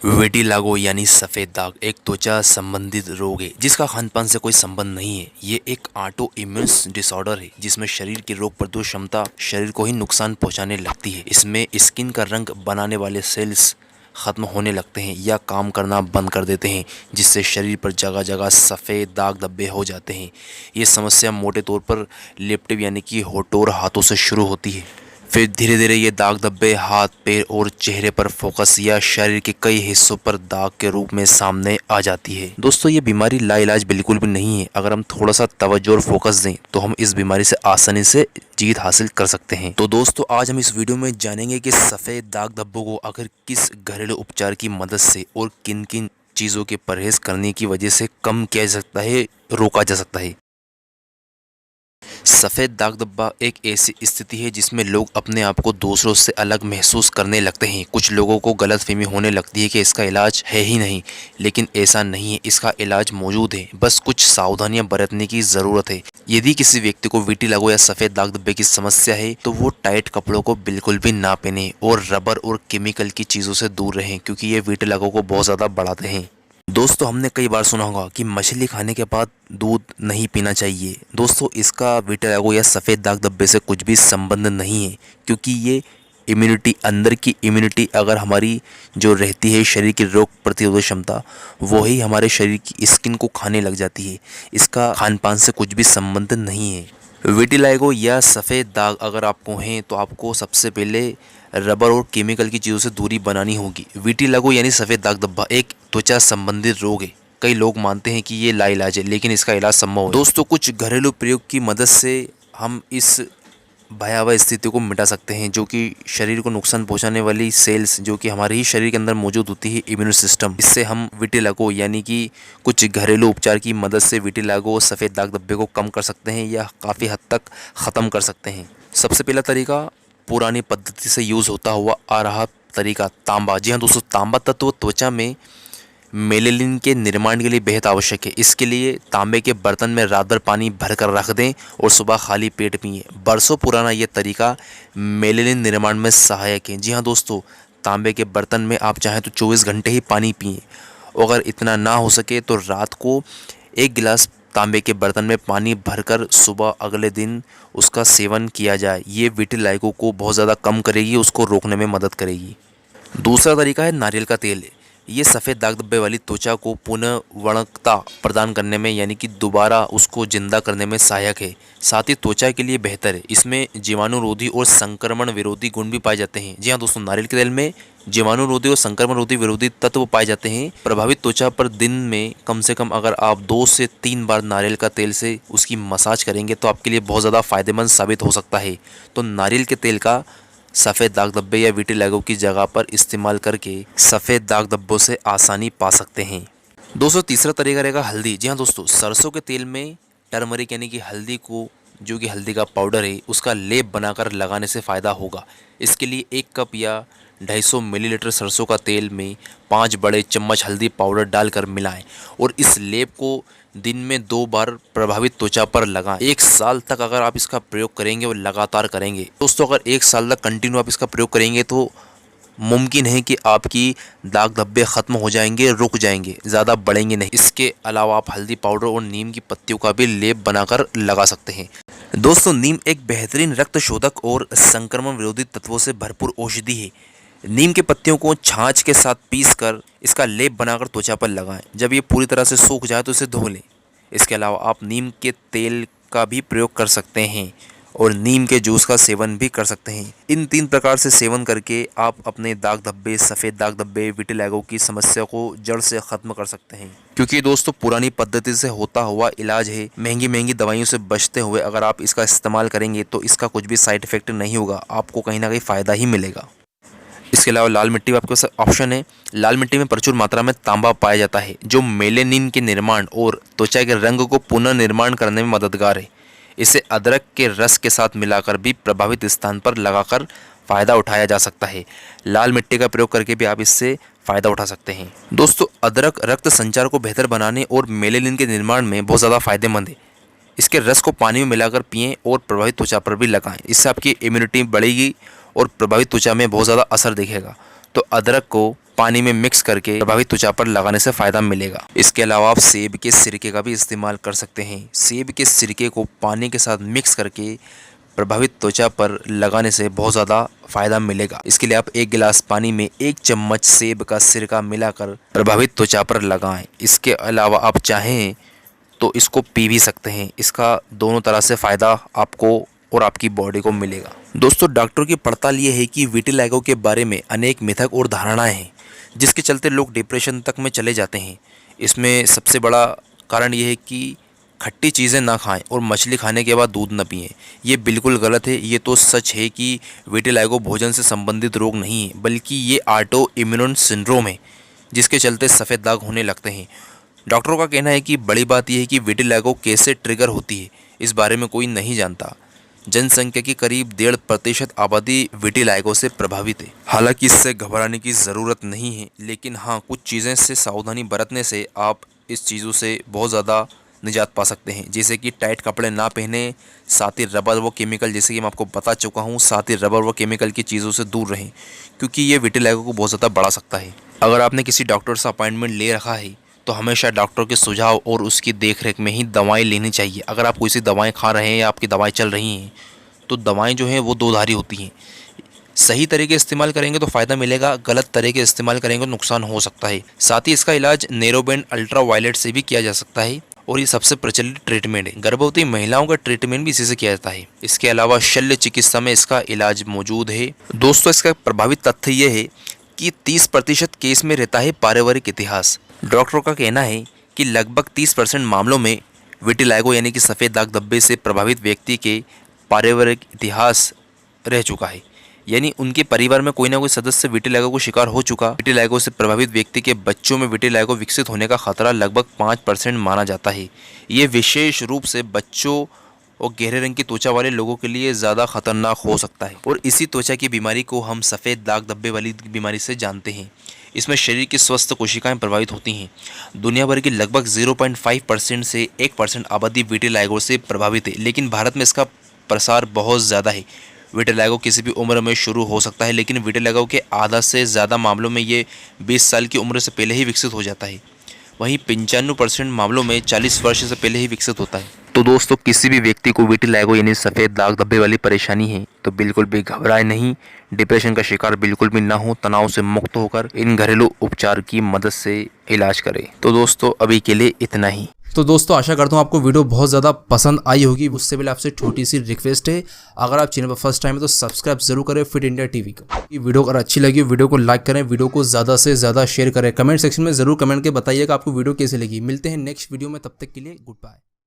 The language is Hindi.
वेटिलागो यानी सफ़ेद दाग एक त्वचा संबंधित रोग है जिसका खानपान से कोई संबंध नहीं है। ये एक ऑटो इम्यून डिसऑर्डर है जिसमें शरीर की रोग प्रतिरोधक क्षमता शरीर को ही नुकसान पहुंचाने लगती है। इसमें स्किन का रंग बनाने वाले सेल्स खत्म होने लगते हैं या काम करना बंद कर देते हैं, जिससे शरीर पर जगह जगह सफ़ेद दाग धब्बे हो जाते हैं। ये समस्या मोटे तौर पर लेप्टिव यानी कि होठों हाथों से शुरू होती है। फिर धीरे धीरे ये दाग धब्बे हाथ पैर और चेहरे पर फोकस या शरीर के कई हिस्सों पर दाग के रूप में सामने आ जाती है। दोस्तों, ये बीमारी लाइलाज बिल्कुल भी नहीं है। अगर हम थोड़ा सा तवज्जो और फोकस दें तो हम इस बीमारी से आसानी से जीत हासिल कर सकते हैं। तो दोस्तों, आज हम इस वीडियो में जानेंगे कि सफ़ेद दाग धब्बों को आखिर किस घरेलू उपचार की मदद से और किन किन चीज़ों के परहेज करने की वजह से कम किया जा सकता है, रोका जा सकता है। सफ़ेद दाग धब्बा एक ऐसी स्थिति है जिसमें लोग अपने आप को दूसरों से अलग महसूस करने लगते हैं। कुछ लोगों को गलतफहमी होने लगती है कि इसका इलाज है ही नहीं, लेकिन ऐसा नहीं है। इसका इलाज मौजूद है, बस कुछ सावधानियां बरतने की ज़रूरत है। यदि किसी व्यक्ति को विटिलिगो या सफ़ेद दाग धब्बे की समस्या है तो वो टाइट कपड़ों को बिल्कुल भी ना पहने और रबर और केमिकल की चीज़ों से दूर रहें, क्योंकि ये विटिलिगो को बहुत ज़्यादा बढ़ाते हैं। दोस्तों, हमने कई बार सुना होगा कि मछली खाने के बाद दूध नहीं पीना चाहिए। दोस्तों, इसका विटिलिगो या सफ़ेद दाग धब्बे से कुछ भी संबंध नहीं है, क्योंकि ये इम्यूनिटी, अंदर की इम्यूनिटी अगर हमारी जो रहती है, शरीर की रोग प्रतिरोधक क्षमता, वो ही हमारे शरीर की स्किन को खाने लग जाती है। इसका खान पान से कुछ भी संबंध नहीं है। विटिलिगो या सफ़ेद दाग अगर आपको हैं तो आपको सबसे पहले रबर और केमिकल की चीज़ों से दूरी बनानी होगी। विटिलिगो यानी सफ़ेद दाग धब्बा एक त्वचा संबंधित रोग है। कई लोग मानते हैं कि ये लाइलाज है, लेकिन इसका इलाज संभव है। दोस्तों, कुछ घरेलू प्रयोग की मदद से हम इस भयावह स्थिति को मिटा सकते हैं, जो कि शरीर को नुकसान पहुंचाने वाली सेल्स जो कि हमारे ही शरीर के अंदर मौजूद होती है, इम्यून सिस्टम। इससे हम विटिलिगो यानी कि कुछ घरेलू उपचार की मदद से विटिलिगो सफ़ेद दाग धब्बे को कम कर सकते हैं या काफ़ी हद तक ख़त्म कर सकते हैं। सबसे पहला तरीका पुरानी पद्धति से यूज़ होता हुआ आ रहा तरीका, तांबा। जी हाँ दोस्तों, तांबा तत्व त्वचा में मेलेनिन के निर्माण के लिए बेहद आवश्यक है। इसके लिए तांबे के बर्तन में रात भर पानी भरकर रख दें और सुबह खाली पेट पिएं। बरसों पुराना ये तरीका मेलेनिन निर्माण में सहायक है। जी हाँ दोस्तों, तांबे के बर्तन में आप चाहें तो 24 घंटे ही पानी पिएं। अगर इतना ना हो सके तो रात को 1 गिलास तांबे के बर्तन में पानी भरकर सुबह अगले दिन उसका सेवन किया जाए। ये विटिलिगो को बहुत ज़्यादा कम करेगी, उसको रोकने में मदद करेगी। दूसरा तरीका है नारियल का तेल। ये सफ़ेद दाग धब्बे वाली त्वचा को पुनः वणकता प्रदान करने में यानी कि दोबारा उसको जिंदा करने में सहायक है। साथ ही त्वचा के लिए बेहतर है। इसमें जीवाणुरोधी और संक्रमण विरोधी गुण भी पाए जाते हैं। जी हाँ दोस्तों, नारियल के तेल में जीवाणुरोधी और संक्रमण रोधी विरोधी तत्व पाए जाते हैं। प्रभावित त्वचा पर दिन में कम से कम अगर आप 2 से 3 बार नारियल का तेल से उसकी मसाज करेंगे तो आपके लिए बहुत ज़्यादा फायदेमंद साबित हो सकता है। तो नारियल के तेल का सफ़ेद दाग धब्बे या विटिलिगो की जगह पर इस्तेमाल करके सफ़ेद दाग धब्बों से आसानी पा सकते हैं। दोस्तों, तीसरा तरीका रहेगा हल्दी। जी हाँ दोस्तों, सरसों के तेल में टर्मरिक यानी कि हल्दी को, जो कि हल्दी का पाउडर है, उसका लेप बनाकर लगाने से फ़ायदा होगा। इसके लिए 1 कप या 250 मिलीलीटर सरसों का तेल में 5 बड़े चम्मच हल्दी पाउडर डालकर मिलाएं और इस लेप को दिन में 2 बार प्रभावित त्वचा पर लगाएं। 1 साल तक अगर आप इसका प्रयोग करेंगे और लगातार करेंगे दोस्तों, अगर 1 साल तक कंटिन्यू आप इसका प्रयोग करेंगे तो मुमकिन है कि आपकी दाग धब्बे ख़त्म हो जाएंगे, रुक जाएंगे, ज़्यादा बढ़ेंगे नहीं। इसके अलावा आप हल्दी पाउडर और नीम की पत्तियों का भी लेप बनाकर लगा सकते हैं। दोस्तों, नीम एक बेहतरीन रक्त शोधक और संक्रमण विरोधी तत्वों से भरपूर औषधि है। नीम के पत्तियों को छाछ के साथ पीसकर इसका लेप बनाकर त्वचा पर लगाएं। जब ये पूरी तरह से सूख जाए तो इसे धो लें। इसके अलावा आप नीम के तेल का भी प्रयोग कर सकते हैं और नीम के जूस का सेवन भी कर सकते हैं। इन 3 प्रकार से सेवन करके आप अपने दाग धब्बे, सफ़ेद दाग धब्बे, विटिलिगो की समस्या को जड़ से ख़त्म कर सकते हैं। क्योंकि दोस्तों, पुरानी पद्धति से होता हुआ इलाज है। महंगी महंगी दवाइयों से बचते हुए अगर आप इसका इस्तेमाल करेंगे तो इसका कुछ भी साइड इफेक्ट नहीं होगा, आपको कहीं ना कहीं फ़ायदा ही मिलेगा। इसके अलावा लाल मिट्टी में आपके पास ऑप्शन है। लाल मिट्टी में प्रचुर मात्रा में तांबा पाया जाता है, जो मेलेनिन के निर्माण और त्वचा के रंग को पुनः निर्माण करने में मददगार है। इसे अदरक के रस के साथ मिलाकर भी प्रभावित स्थान पर लगाकर फ़ायदा उठाया जा सकता है। लाल मिट्टी का प्रयोग करके भी आप इससे फ़ायदा उठा सकते हैं। दोस्तों, अदरक रक्त संचार को बेहतर बनाने और मेलेनिन के निर्माण में बहुत ज़्यादा फायदेमंद है। इसके रस को पानी में मिलाकर पिएं और प्रभावित त्वचा पर भी लगाएं। इससे आपकी इम्यूनिटी बढ़ेगी और प्रभावित त्वचा में बहुत ज़्यादा असर दिखेगा। तो अदरक को पानी में मिक्स करके प्रभावित त्वचा पर लगाने से फायदा मिलेगा। इसके अलावा आप सेब के सिरके का भी इस्तेमाल कर सकते हैं। सेब के सिरके को पानी के साथ मिक्स करके प्रभावित त्वचा पर लगाने से बहुत ज़्यादा फायदा मिलेगा। इसके लिए आप 1 गिलास पानी में 1 चम्मच सेब का सिरका मिलाकर प्रभावित त्वचा पर लगाएं। इसके अलावा आप चाहें तो इसको पी भी सकते हैं। इसका दोनों तरह से फ़ायदा आपको और आपकी बॉडी को मिलेगा। दोस्तों, डॉक्टरों की पड़ताल ये है कि विटिलिगो के बारे में अनेक मिथक और धारणाएं हैं, जिसके चलते लोग डिप्रेशन तक में चले जाते हैं। इसमें सबसे बड़ा कारण ये है कि खट्टी चीज़ें ना खाएं और मछली खाने के बाद दूध न पिएं। ये बिल्कुल गलत है। ये तो सच है कि विटिलिगो भोजन से संबंधित रोग नहीं है, बल्कि ये ऑटो इम्यून सिंड्रोम है, जिसके चलते सफ़ेद दाग होने लगते हैं। डॉक्टरों का कहना है कि बड़ी बात यह है कि विटिलिगो कैसे ट्रिगर होती है, इस बारे में कोई नहीं जानता। जनसंख्या की करीब 1.5% आबादी विटिलिगो से प्रभावित है। हालांकि इससे घबराने की ज़रूरत नहीं है, लेकिन हाँ, कुछ चीज़ें से सावधानी बरतने से आप इस चीज़ों से बहुत ज़्यादा निजात पा सकते हैं। जैसे कि टाइट कपड़े ना पहने, साथ ही रबर व केमिकल, जैसे कि मैं आपको बता चुका हूँ, साथ ही रबर व केमिकल की चीज़ों से दूर रहें, क्योंकि ये विटिलिगो को बहुत ज़्यादा बढ़ा सकता है। अगर आपने किसी डॉक्टर से अपॉइंटमेंट ले रखा है तो हमेशा डॉक्टर के सुझाव और उसकी देखरेख में ही दवाएं लेनी चाहिए। अगर आप कोई सी दवाएं खा रहे हैं या आपकी दवाएं चल रही हैं, तो दवाएं जो हैं वो दोधारी होती हैं। सही तरीके इस्तेमाल करेंगे तो फ़ायदा मिलेगा, गलत तरीके इस्तेमाल करेंगे तो नुकसान हो सकता है। साथ ही इसका इलाज नैरोबैंड अल्ट्रावायलेट से भी किया जा सकता है और ये सबसे प्रचलित ट्रीटमेंट है। गर्भवती महिलाओं का ट्रीटमेंट भी इसी से किया जाता है। इसके अलावा शल्य चिकित्सा में इसका इलाज मौजूद है। दोस्तों, इसका प्रभावित तथ्य ये है कि 30% केस में रहता है पारिवारिक इतिहास। डॉक्टरों का कहना है कि लगभग 30% मामलों में विटिलिगो यानी कि सफ़ेद दाग धब्बे से प्रभावित व्यक्ति के पारिवारिक इतिहास रह चुका है, यानी उनके परिवार में कोई ना कोई सदस्य विटिलिगो को शिकार हो चुका। विटिलिगो से प्रभावित व्यक्ति के बच्चों में विटिलिगो विकसित होने का खतरा लगभग 5% माना जाता है। ये विशेष रूप से बच्चों और गहरे रंग की त्वचा वाले लोगों के लिए ज़्यादा खतरनाक हो सकता है। और इसी त्वचा की बीमारी को हम सफ़ेद दाग धब्बे वाली बीमारी से जानते हैं। इसमें शरीर की स्वस्थ कोशिकाएं प्रभावित होती हैं। दुनिया भर की लगभग 0.5% से 1% आबादी विटिलिगो से प्रभावित है, लेकिन भारत में इसका प्रसार बहुत ज़्यादा है। विटिलिगो किसी भी उम्र में शुरू हो सकता है, लेकिन विटिलिगो के आधा से ज़्यादा मामलों में ये 20 साल की उम्र से पहले ही विकसित हो जाता है। वहीं 95% मामलों में 40 वर्ष से पहले ही विकसित होता है। तो दोस्तों, किसी भी व्यक्ति को विटिलिगो यानी सफ़ेद दाग धब्बे वाली परेशानी है तो बिल्कुल भी घबराए नहीं, डिप्रेशन का शिकार बिल्कुल भी ना हो, तनाव से मुक्त होकर इन घरेलू उपचार की मदद से इलाज करें। तो दोस्तों, अभी के लिए इतना ही। तो दोस्तों, आशा करता हूँ आपको वीडियो बहुत ज़्यादा पसंद आई होगी। उससे पहले आपसे छोटी सी रिक्वेस्ट है, अगर आप चैनल पर फर्स्ट टाइम है तो सब्सक्राइब जरूर करें फिट इंडिया टीवी को। ये वीडियो अगर अच्छी लगी, वीडियो को लाइक करें, वीडियो को ज़्यादा से ज़्यादा शेयर करें। कमेंट सेक्शन में ज़रूर कमेंट के बताइएगा आपको वीडियो कैसे लगी। मिलते हैं नेक्स्ट वीडियो में, तब तक के लिए गुड बाय।